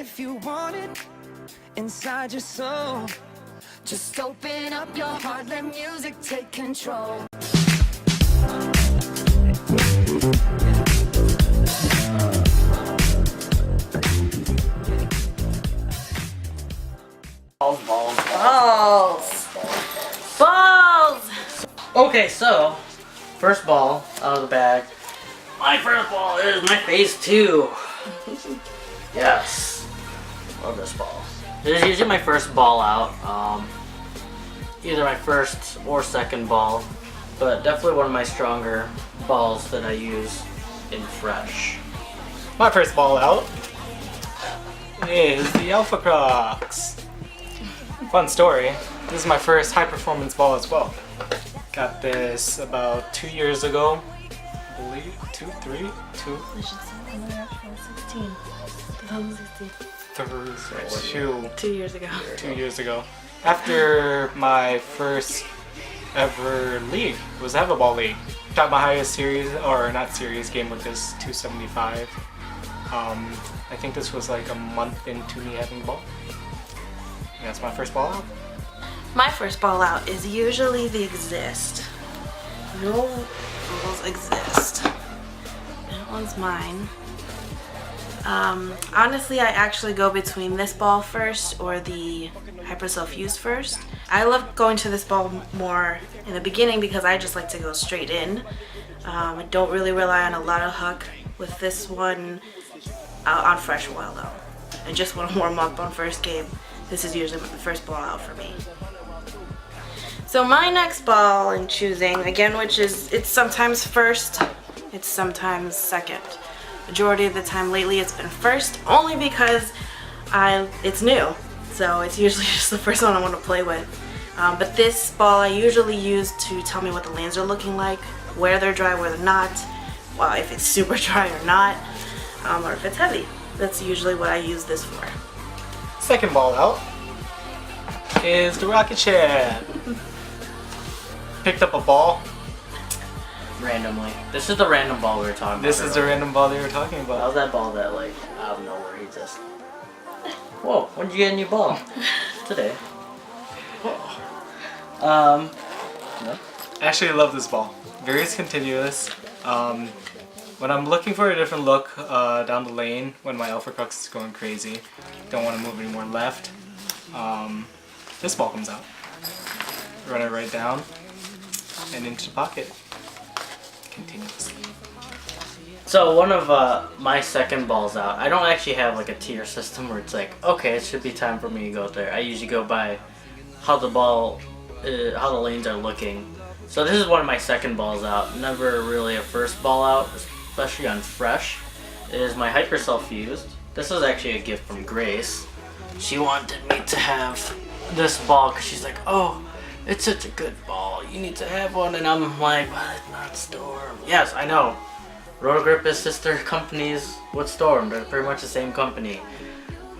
if you want it inside your soul. Just open up your heart, let music take control. Balls! Okay, so, first ball out of the bag. My first ball is my phase 2. Yes. Love this ball. This is usually my first ball out. Either my first or second ball. But definitely one of my stronger balls that I use in fresh. My first ball out is the Alpha Crocs. Fun story. This is my first high performance ball as well. Got this about 2 years ago. I believe 2, 3, 2. I should say when actually 16. 2016. 2 years ago. 2 years ago. After my first ever league was Have a Ball League. Shot my highest series, or not series, game with this 275. I think this was like a month into me having the ball. And that's my first ball out. My first ball out is usually the Exist. No balls exist. That one's mine. Honestly, I actually go between this ball first or the Hypercell Fuse first. I love going to this ball more in the beginning because I just like to go straight in. I don't really rely on a lot of huck with this one on fresh oil though. I just want to warm up on first game. This is usually the first ball out for me. So my next ball in choosing, again, which is, it's sometimes first, it's sometimes second. Majority of the time lately it's been first, only because it's new. So it's usually just the first one I want to play with. But this ball I usually use to tell me what the lanes are looking like, where they're dry, where they're not, well, if it's super dry or not, or if it's heavy. That's usually what I use this for. Second ball out is the Rocket Ship. Picked up a ball. Randomly. This is the random ball we were talking about. This is the random ball they were talking That about. was that ball that, like, out of nowhere, he just... Whoa, when did you get a new ball? Today. No? Actually, I love this ball. Very continuous. When I'm looking for a different look down the lane, when my Alpha Crux is going crazy, don't want to move any more left, this ball comes out. Run it right down and into the pocket. Continuously. So one of my second balls out, I don't actually have like a tier system where it's like, okay, it should be time for me to go there. I usually go by how the ball, how the lanes are looking. So this is one of my second balls out. Never really a first ball out, especially on fresh. It is my Hypercell Fused. This was actually a gift from Grace. She wanted me to have this ball because she's like, oh, it's such a good ball. You need to have one. And I'm like, but it's not Storm. Yes, I know. Rotogrip is sister companies with Storm. They're pretty much the same company.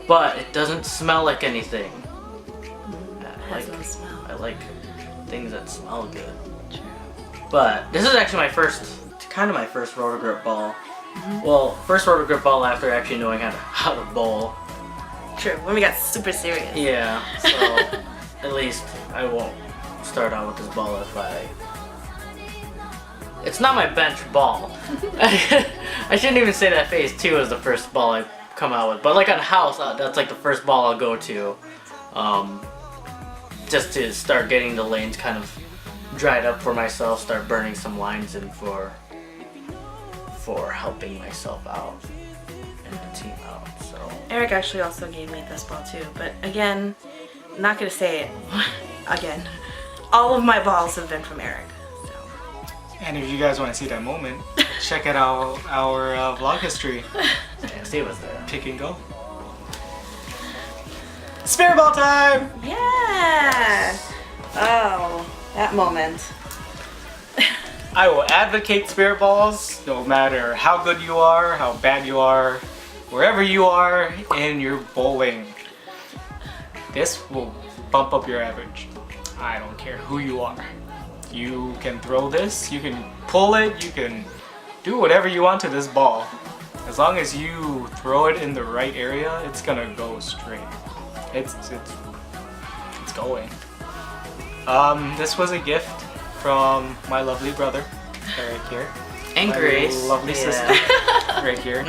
But it doesn't smell like anything. I like things that smell good. True. But this is actually my first Rotogrip ball. Well, first Rotogrip ball after actually knowing how to bowl. True, when we got super serious. Yeah, so at least I won't start out with this ball if it's not my bench ball. I shouldn't even say that phase 2 is the first ball I come out with, but like on house, that's like the first ball I'll go to, just to start getting the lanes kind of dried up for myself, start burning some lines in for helping myself out and the team out. So Eric actually also gave me this ball too, but again, I'm not gonna say it again. All of my balls have been from Eric. So. And if you guys want to see that moment, check out our vlog history. yeah, Steve was there. Pick and go. Spirit ball time! Yeah! Oh, that moment. I will advocate spirit balls no matter how good you are, how bad you are, wherever you are in your bowling. This will bump up your average. I don't care who you are. You can throw this, you can pull it, you can do whatever you want to this ball. As long as you throw it in the right area, it's gonna go straight. It's going. This was a gift from my lovely brother, Eric here. And My Grace. lovely Yeah. sister, right here.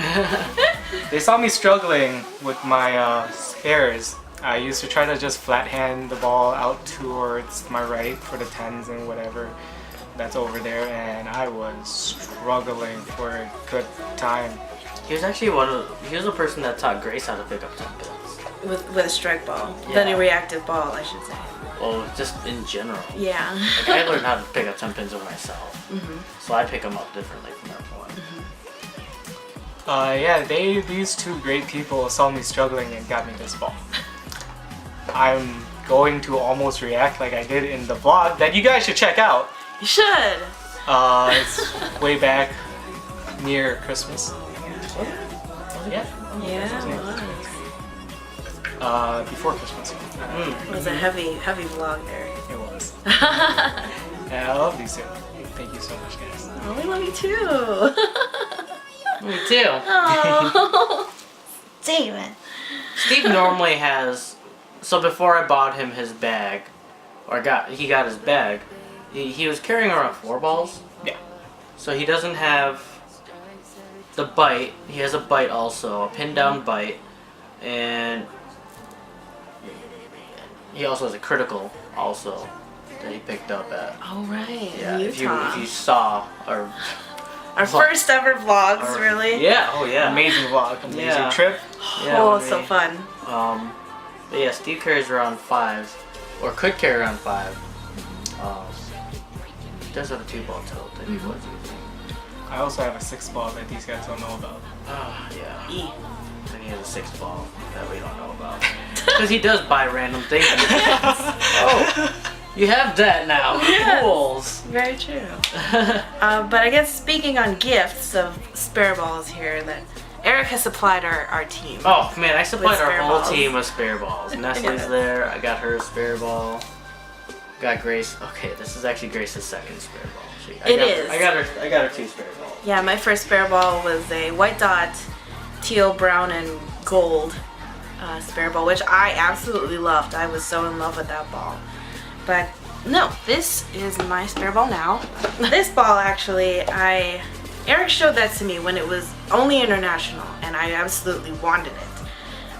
They saw me struggling with my spares. I used to try to just flat hand the ball out towards my right for the 10s and whatever that's over there, and I was struggling for a good time. He was actually he was the person that taught Grace how to pick up 10 pins. With a strike ball. Yeah. Then a reactive ball, I should say. Well, just in general. Yeah. Like, I learned how to pick up 10 pins with myself. So I pick them up differently from everyone. Yeah, these two great people saw me struggling and got me this ball. I'm going to almost react like I did in the vlog that you guys should check out. You should. It's way back near Christmas. Yeah. Yeah, it was. Before Christmas. It was a heavy vlog there. It was. And I love these two. Thank you so much, guys. Oh, we love you too. Me too. Oh, David. Steve normally has. So before I bought him his bag, he got his bag, he was carrying around 4 balls. Yeah. So he doesn't have the bite. He has a bite also, a pin down bite, and he also has a critical also that he picked up at. Oh, right. Yeah, in if Utah. you saw our First ever vlogs, really. Yeah, oh yeah. Amazing vlog. Amazing Yeah. trip. Yeah, Oh, when so we- fun. But yeah, Steve carries around 5, or could carry around 5. He does have a 2-ball tilt that he was using. I also have a 6 ball that these guys don't know about. Yeah. E. And he has a 6-ball that we don't know about. Because he does buy random things. Oh, you have that now. Yes. Fools. Very true. But I guess speaking on gifts of spare balls here, that Eric has supplied our team. Oh man, I supplied With our spare whole balls. team with spare balls. Nestle's Yes. there. I got her a spare ball. Got Grace. Okay, this is actually Grace's second spare ball. It is. I got her 2 spare balls. Yeah, my first spare ball was a white dot, teal, brown, and gold spare ball, which I absolutely loved. I was so in love with that ball. But no, this is my spare ball now. This ball, actually, Eric showed that to me when it was only international, and I absolutely wanted it.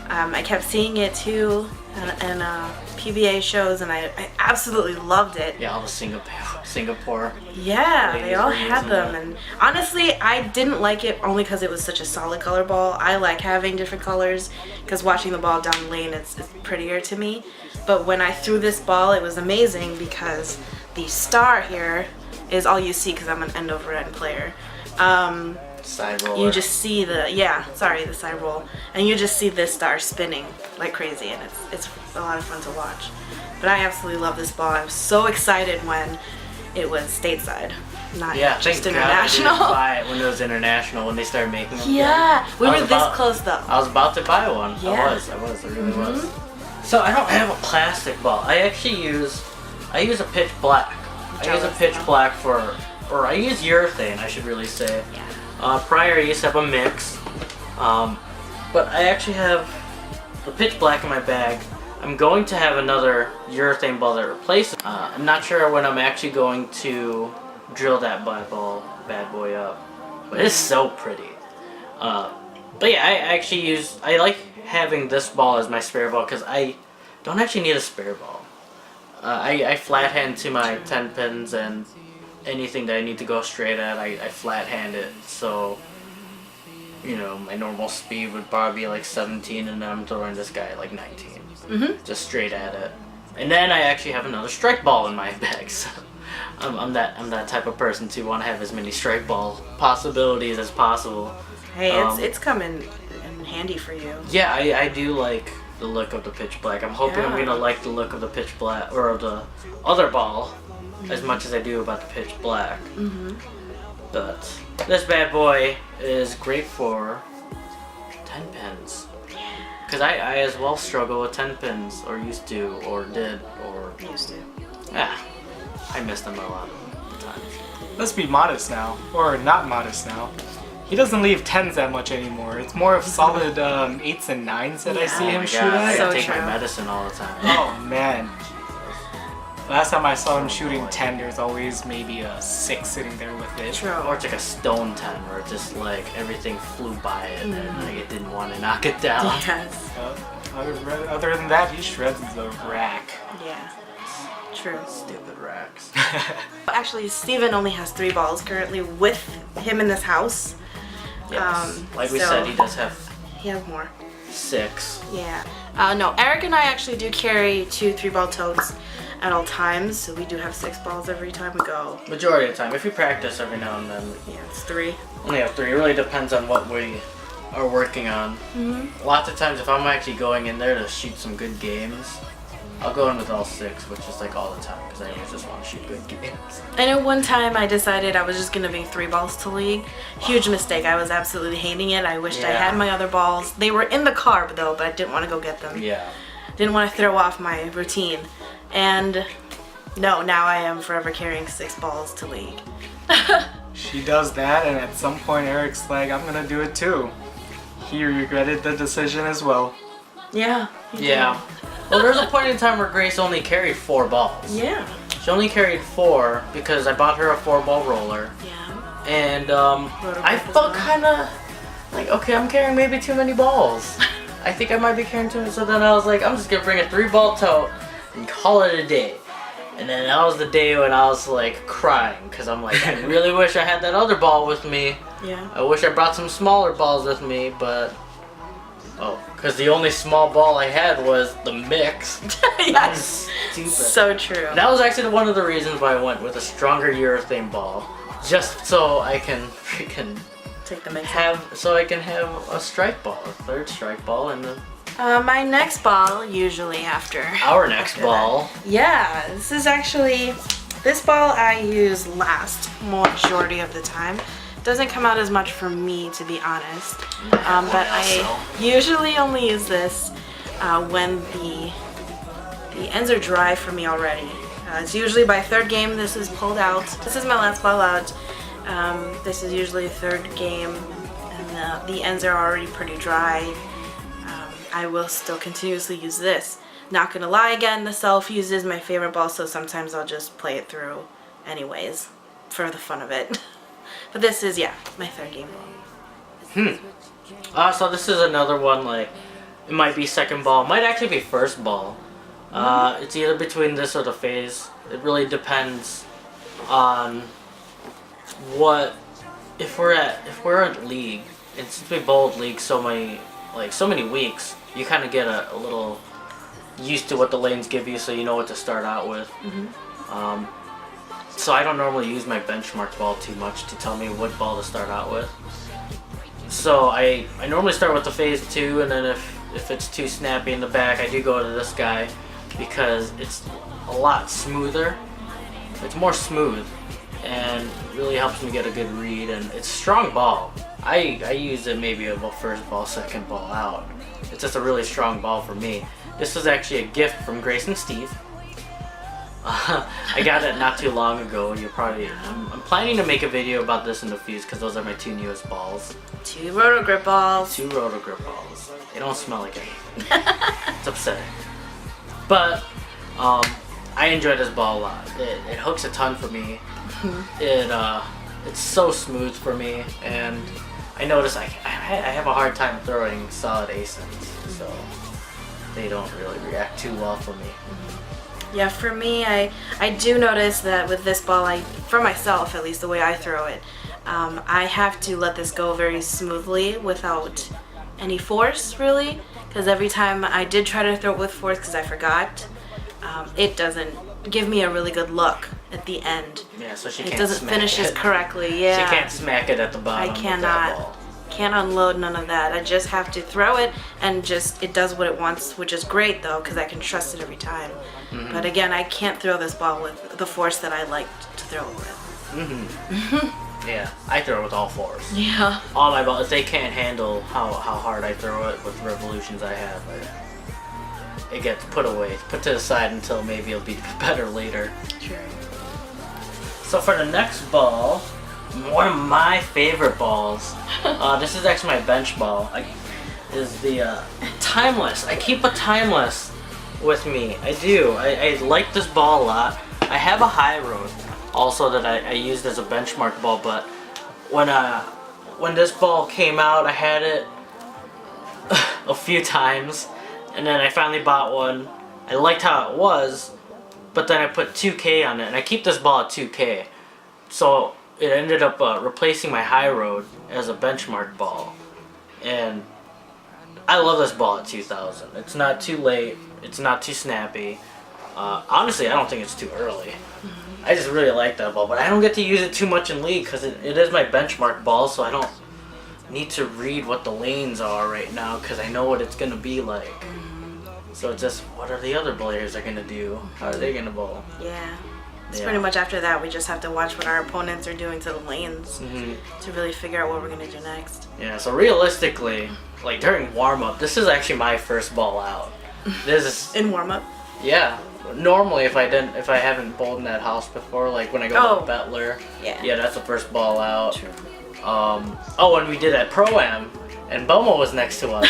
I kept seeing it too in PBA shows, and I absolutely loved it. Yeah, all the Singapore. Yeah, ladies they all were had using them, that. and honestly, I didn't like it only because it was such a solid color ball. I like having different colors because watching the ball down the lane, it's prettier to me. But when I threw this ball, it was amazing because the star here is all you see because I'm an end over end player. Side roller. You just see the side roll, and you just see this star spinning like crazy, and it's a lot of fun to watch. But I absolutely love this ball. I was so excited when it was stateside, not Yeah, just thank God I didn't international. buy it when it was international, when they started making them. Yeah, we I were was this about- close though. I was about to buy one. Yeah. Mm-hmm. I really was. So I don't have a plastic ball. I actually use a pitch black. I use a Jealous, pitch huh? black or I use urethane, I should really say. Yeah. Prior I used to have a mix, but I actually have the pitch black in my bag. I'm going to have another urethane ball that replaces it. I'm not sure when I'm actually going to drill that bad boy up, but it's so pretty. But yeah, I like having this ball as my spare ball because I don't actually need a spare ball. I flat hand to my 10 pins, and anything that I need to go straight at, I flat hand it. So, you know, my normal speed would probably be like 17, and then I'm throwing this guy at like 19. Just straight at it. And then I actually have another strike ball in my bag. So I'm that type of person to want to have as many strike ball possibilities as possible. Hey, it's coming in handy for you. Yeah, I do like the look of the pitch black. I'm hoping I'm Yeah. gonna like the look of the pitch black or the other ball as much as I do about the pitch black. But this bad boy is great for 10 pins. Because I as well struggle with 10 pins, or used to, or did, or Used to. I miss them a lot of times. Let's be modest now, or not modest now. He doesn't leave 10s that much anymore. It's more of solid 8s and 9s that I see Oh him my shoot god, I at. gotta So take my true. medicine all the time. Oh man. Last time I saw him shooting 10, there's always maybe a 6 sitting there with it. True. Or it's like a stone 10 where it just like everything flew by it and like it didn't want to knock it down. Yes. Other than that, he shreds the rack. Yeah. True. Stupid racks. Actually, Steven only has 3 balls currently with him in this house. Yes. Like we so- said, he does have He has more. 6. Yeah. No, Eric and I actually do carry 2 3-ball totes at all times, so we do have 6 balls every time we go. Majority of the time. If you practice every now and then, Yeah, it's 3. only have 3. It really depends on what we are working on. Lots of times if I'm actually going in there to shoot some good games, I'll go in with all 6, which is like all the time because I always just want to shoot good games. I know one time I decided I was just gonna bring 3 balls to league. Huge mistake. I was absolutely hating it. I wished I Yeah. had my other balls. They were in the car though, but I didn't want to go get them. Yeah. Didn't want to throw off my routine. And no, now I am forever carrying 6 balls to league. She does that, and at some point Eric's like, I'm gonna do it too. He regretted the decision as well. Yeah. Yeah. Well, there's a point in time where Grace only carried 4 balls. Yeah. She only carried 4 because I bought her a 4-ball roller. Yeah. And Rotor I grip as felt well. kind of like, okay, I'm carrying maybe too many balls. I think I might be carrying too many. So then I was like, I'm just going to bring a 3-ball tote and call it a day. And then that was the day when I was like crying because I'm like, I really wish I had that other ball with me. Yeah. I wish I brought some smaller balls with me, but... Oh, because the only small ball I had was the mix. Yes. Stupid. So true. That was actually one of the reasons why I went with a stronger urethane ball. Just so I can freaking Take the mix. so I can have a strike ball, a 3rd strike ball, and then My next ball, usually after. our next ball. Yeah, this ball I use last majority of the time. Doesn't come out as much for me, to be honest. But I usually only use this when the ends are dry for me already. It's usually by 3rd game this is pulled out. This is my last ball out. This is usually 3rd game and the ends are already pretty dry. I will still continuously use this. Not gonna lie, again, the self-use is my favorite ball, so sometimes I'll just play it through anyways for the fun of it. But this is, yeah, my 3rd game ball. So this is another one, like, it might be 2nd ball, might actually be 1st ball. It's either between this or the phase. It really depends on what, if we're at league, and since we bowled league so many weeks, you kind of get a little used to what the lanes give you, so you know what to start out with. So I don't normally use my benchmark ball too much to tell me what ball to start out with. So I normally start with the phase 2, and then if it's too snappy in the back, I do go to this guy because it's a lot smoother. It's more smooth and really helps me get a good read, and it's a strong ball. I use it maybe about 1st ball, 2nd ball out. It's just a really strong ball for me. This was actually a gift from Grace and Steve. I got it not too long ago. I'm planning to make a video about this in the fuse because those are my 2 newest balls. 2 roto grip balls. 2 roto grip balls. They don't smell like anything. It's upsetting. But I enjoy this ball a lot. It hooks a ton for me. It's so smooth for me, and I notice I have a hard time throwing solid ASINs, so they don't really react too well for me. Yeah, for me, I do notice that with this ball, for myself at least, the way I throw it, I have to let this go very smoothly without any force, really, because every time I did try to throw it with force because I forgot, it doesn't give me a really good look at the end. Yeah, so she It can't doesn't smack finish as it. correctly, yeah. She can't smack it at the bottom. I with cannot. that ball. Can't unload none of that. I just have to throw it and just it does what it wants, which is great though because I can trust it every time. But again, I can't throw this ball with the force that I like to throw it with. Yeah, I throw it with all 4s. Yeah. All my balls, if they can't handle how hard I throw it with revolutions I have, it gets put away, put to the side until maybe it'll be better later. True. So for the next ball, one of my favorite balls, this is actually my bench ball, is the Timeless. I keep a Timeless with me. I do. I like this ball a lot. I have a High Road also that I used as a benchmark ball, but when this ball came out, I had it a few times, and then I finally bought one. I liked how it was, but then I put 2K on it, and I keep this ball at 2K. So it ended up replacing my High Road as a benchmark ball. And I love this ball at 2000. It's not too late, it's not too snappy. Honestly, I don't think it's too early. I just really like that ball, but I don't get to use it too much in League because it is my benchmark ball, so I don't need to read what the lanes are right now because I know what it's going to be like. So it's just, what are the other players are going to do? How are they going to bowl? Yeah. It's pretty much after that we just have to watch what our opponents are doing to the lanes to really figure out what we're going to do next. Yeah, so realistically, like during warm-up, this is actually my first ball out. This is... In warm-up? Yeah. Normally if I haven't bowled in that house before, like when I go to Bettler, yeah, that's the first ball out. True. When we did at Pro-Am, and Belmo was next to us.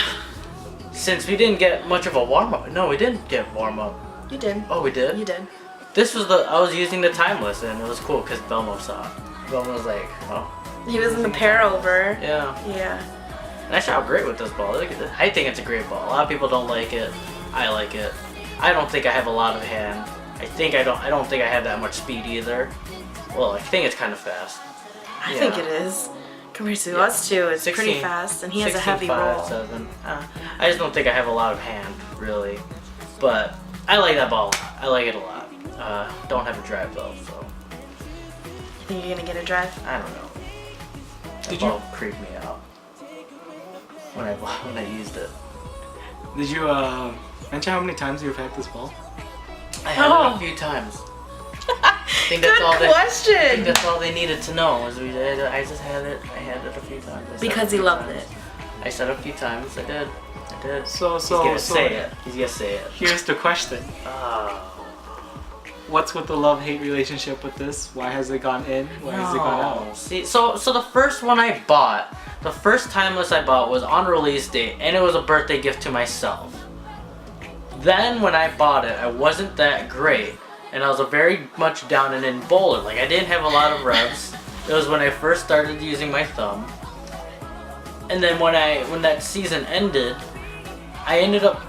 Since we didn't get much of a warm-up. No, we didn't get warm-up. You did. Oh, we did? You did. This was I was using the Timeless, and it was cool because Belmo saw it. Belmo was like, oh. He was in the pair over. Yeah. Yeah. And I shot great with this ball. I think it's a great ball. A lot of people don't like it. I like it. I don't think I have a lot of hand. I don't think I have that much speed either. Well, I think it's kind of fast. I think it is. Compared to us two, it's 16, pretty fast, and he has a 16, heavy 5, roll. 7. I just don't think I have a lot of hand, really. But I like that ball. I like it a lot. Don't have a drive though, so. You think you're gonna get a drive? I don't know. That ball creeped me out when I used it. Did you mention how many times you've had this ball? I had it a few times. I think that's Good question. I think that's all they needed to know. Was I just had it. I had it a few times. Because he loved it. I said it a few times. I did. So He's gonna say it. He's gonna say it. Here's the question. What's with the love-hate relationship with this? Why has it gone in? Why has it gone out? See, so the first one I bought, the first Timeless I bought was on release date, and it was a birthday gift to myself. Then when I bought it, I wasn't that great, and I was a very much down and in bowler. Like I didn't have a lot of revs. It was when I first started using my thumb. And then when that season ended, I ended up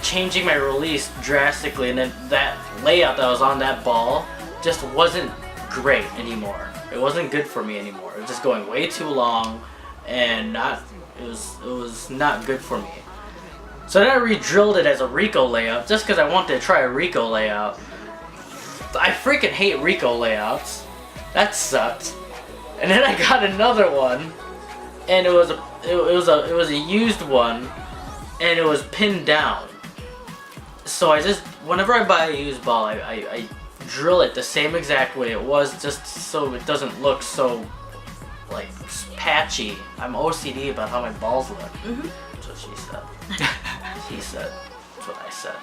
changing my release drastically, and then that layout that was on that ball just wasn't great anymore. It wasn't good for me anymore. It was just going way too long, and it was not good for me. So then I re-drilled it as a Rico layout just because I wanted to try a Rico layout. I freaking hate Rico layouts. That sucked. And then I got another one, and it was a used one, and it was pinned down. So I just, whenever I buy a used ball, I drill it the same exact way it was, just so it doesn't look so like patchy. I'm OCD about how my balls look. That's what she said. She said. That's what I said.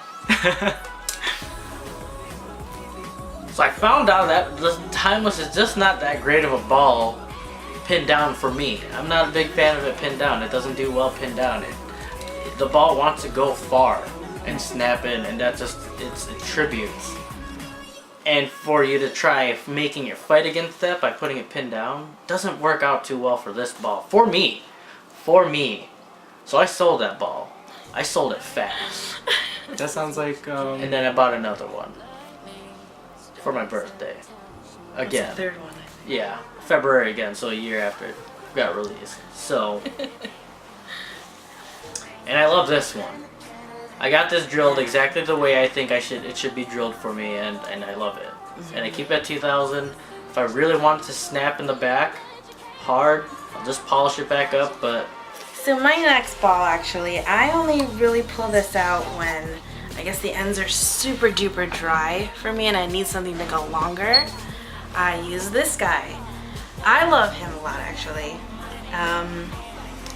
So I found out that the Timeless is just not that great of a ball pinned down for me. I'm not a big fan of it pinned down. It doesn't do well pinned down. The ball wants to go far and snap in, and that just, it tributes. And for you to try making it fight against that by putting it pinned down doesn't work out too well for this ball. For me. So I sold that ball. I sold it fast. That sounds like And then I bought another one for my birthday. Again. That's the third one. Yeah, February again, so a year after it got released. So, and I love this one. I got this drilled exactly the way I think it should be drilled for me, and I love it. And I keep it at 2000. If I really want it to snap in the back hard, I'll just polish it back up, but... So my next ball, actually, I only really pull this out when I guess the ends are super duper dry for me and I need something to go longer. I use this guy. I love him a lot, actually.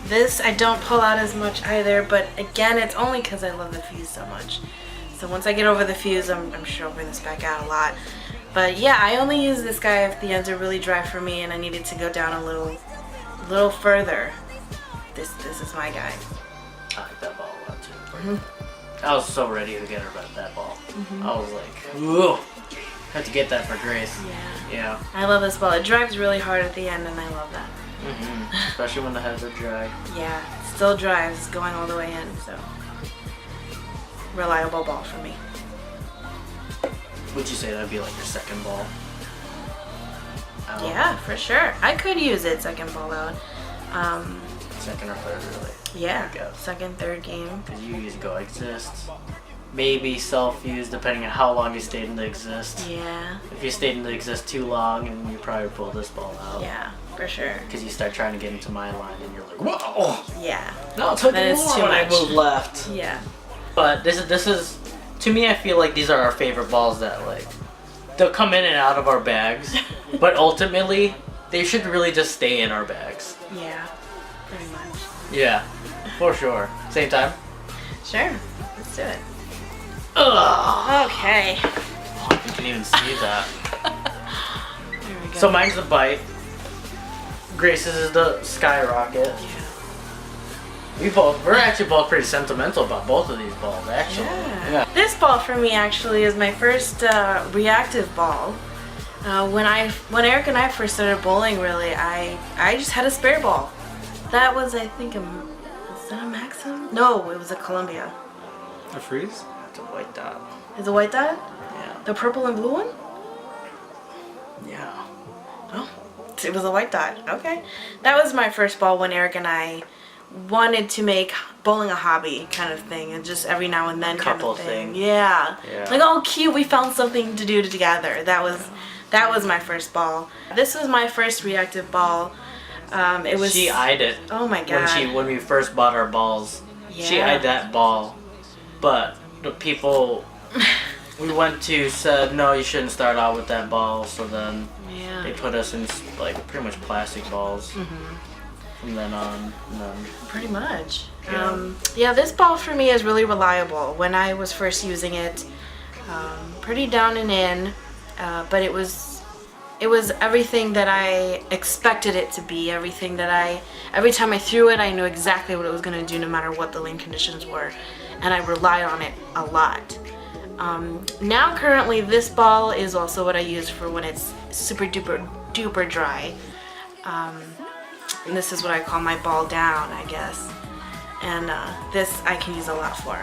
This I don't pull out as much either, but again, it's only because I love the fuse so much. So once I get over the fuse, I'm sure I'll bring this back out a lot. But yeah, I only use this guy if the ends are really dry for me and I need it to go down a little further. This is my guy. I like that ball a lot too. I was so ready to get her at that ball. I was like, ooh, have to get that for Grace. Yeah. I love this ball. It drives really hard at the end and I love that. Especially when the heads are dry. Yeah, it still drives going all the way in, so reliable ball for me. Would you say that'd be like your second ball? Out? Yeah, for sure. I could use it second ball out. Second or third, really? Yeah, I guess. second, third game. Because you usually go exist. Maybe self-use, depending on how long you stayed in the exist. Yeah. If you stayed in the exist too long, and you probably pull this ball out. Yeah, for sure. Because you start trying to get into my line, and you're like, whoa! Yeah. No, it took Then me it's more too when I much. moved left. Yeah. But this is, to me, I feel like these are our favorite balls that like, they'll come in and out of our bags, but ultimately, they should really just stay in our bags. Yeah, pretty much. Yeah, for sure. Same time? Sure, let's do it. Ugh! Okay. Oh, you can even see that. There we go. So mine's the bite. Grace's is the skyrocket. We're actually both pretty sentimental about both of these balls, actually. Yeah. This ball for me actually is my first reactive ball. When Eric and I first started bowling, really, I just had a spare ball. That was, I think, is that a Maxim? No, it was a Columbia. A freeze? It's a white dot. Is it white dot? Yeah. The purple and blue one? Yeah. Oh, it was a white dot. Okay. That was my first ball when Eric and I wanted to make bowling a hobby kind of thing, and just every now and then kind Couple of thing. thing. Yeah. Yeah. Like, oh cute, we found something to do together. That was my first ball. This was my first reactive ball. It was. She eyed it. Oh my god. When we first bought our balls. She Yeah. eyed that ball, but the people we went to said no, you shouldn't start out with that ball. So then Yeah. they put us in like pretty much plastic balls. From then on. And then, Pretty much. Yeah. Yeah, this ball for me is really reliable. When I was first using it, pretty down and in, but it was everything that I expected it to be. Every time I threw it, I knew exactly what it was going to do, no matter what the lane conditions were, and I relied on it a lot. Now, currently, this ball is also what I use for when it's super duper dry. And this is what I call my ball down, I guess. And this I can use a lot for.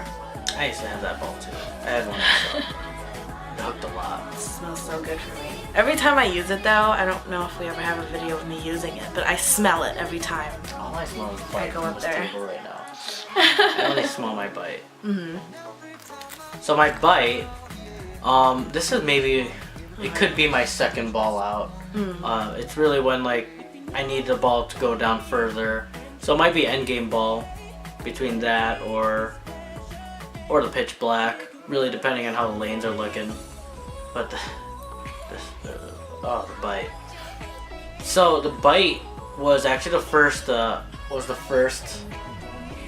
I used to have that ball too. I had one myself. It hooked a lot. It smells so good for me. Every time I use it though, I don't know if we ever have a video of me using it, but I smell it every time. All I smell is bite go from up this there. table right now. I only smell my bite. So my bite, this is maybe, it could be my second ball out. It's really when like I need the ball to go down further. So it might be endgame ball between that or the pitch black, really depending on how the lanes are looking. But the bite. So the bite was actually the first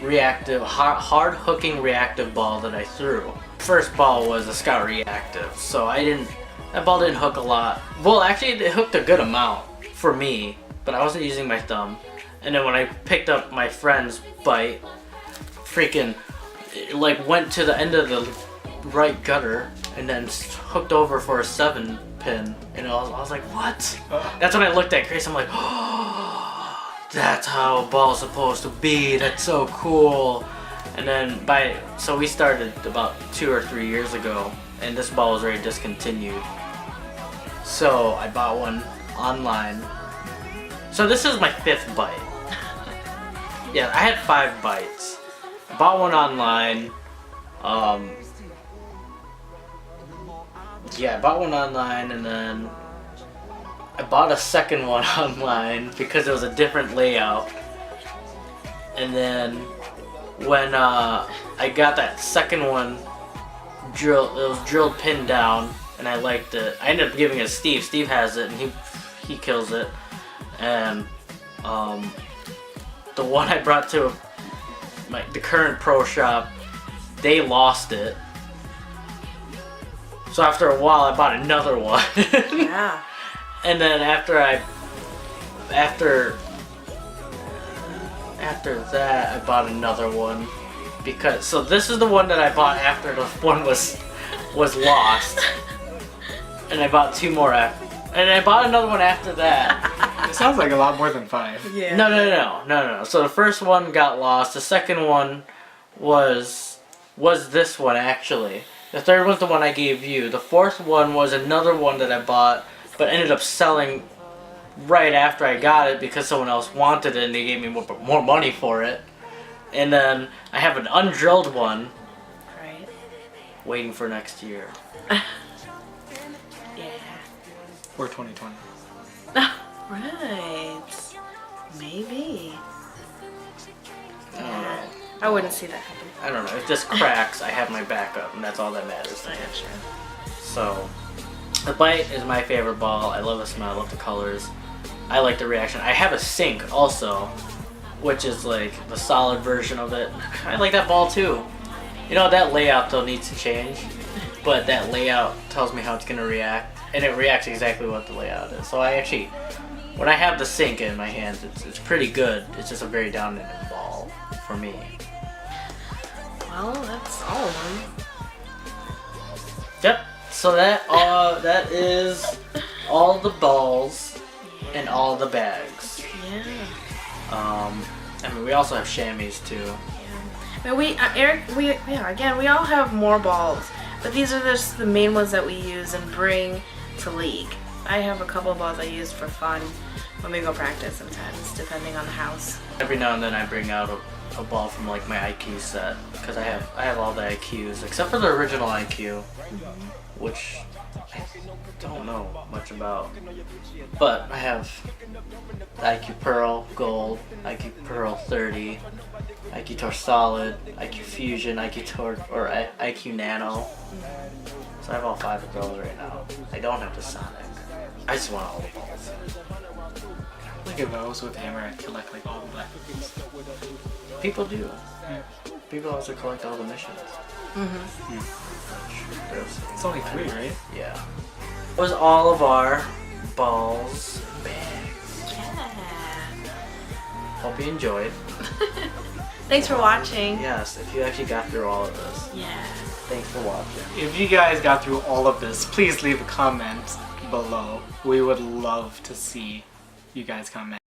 reactive, hard hooking reactive ball that I threw. First ball was a Scout reactive, so that ball didn't hook a lot. Well, actually it hooked a good amount for me, but I wasn't using my thumb. And then when I picked up my friend's bite, freaking, it like went to the end of the right gutter and then hooked over for a 7-pin. And I was like, what? That's when I looked at Grace, I'm like, oh, that's how a ball's supposed to be. That's so cool. And then so we started about 2 or 3 years ago, and this ball was already discontinued. So I bought one online. So this is my 5th bite. Yeah, I had 5 bites. I bought one online. Yeah, I bought one online, and then I bought a second one online because it was a different layout. And then when I got that second one it was drilled pin down, and I liked it. I ended up giving it to Steve. Steve has it, and he kills it. And the one I brought to the current pro shop, they lost it. So after a while, I bought another one. Yeah. And then after that, I bought another one because so this is the one that I bought after the one was lost, and I bought 2 more after, and I bought another one after that. It sounds like a lot more than 5. Yeah. No. So the first one got lost. The second one was this one actually. The third one's the one I gave you. The fourth one was another one that I bought, but ended up selling right after I got it because someone else wanted it and they gave me more money for it. And then I have an undrilled one Right. waiting for next year. Yeah. Or 2020. Right. Maybe. I don't know. I wouldn't see that happen. I don't know. If this cracks, I have my backup, and that's all that matters to me. Yeah, sure. So, the bite is my favorite ball. I love the smell. I love the colors. I like the reaction. I have a sink also, which is like the solid version of it. I like that ball too. You know, that layout though needs to change, but that layout tells me how it's gonna react, and it reacts exactly what the layout is. So I actually, when I have the sink in my hands, it's pretty good. It's just a very dominant ball for me. Well, that's all of them. Yep. So that is all the balls and all the bags. Yeah. I mean, we also have chamois too. Yeah. But we all have more balls, but these are just the main ones that we use and bring to league. I have a couple of balls I use for fun when we go practice sometimes, depending on the house. Every now and then I bring out a ball from like my IQ set because I have all the IQs except for the original IQ, which I don't know much about. But I have the IQ Pearl Gold, IQ Pearl 30, IQ Tor Solid, IQ Fusion, IQ Tor or IQ Nano. So I have all 5 of those right now. I don't have the Sonic. I just want all the balls. Look at those with hammer. I collect like all the black cookies. People do. People also collect all the missions. It's only 3, right? Yeah. That was all of our balls and bags. Yeah. Hope you enjoyed. Thanks for watching. Yes, if you actually got through all of this. Yeah. Thanks for watching. If you guys got through all of this, please leave a comment below. We would love to see you guys comment.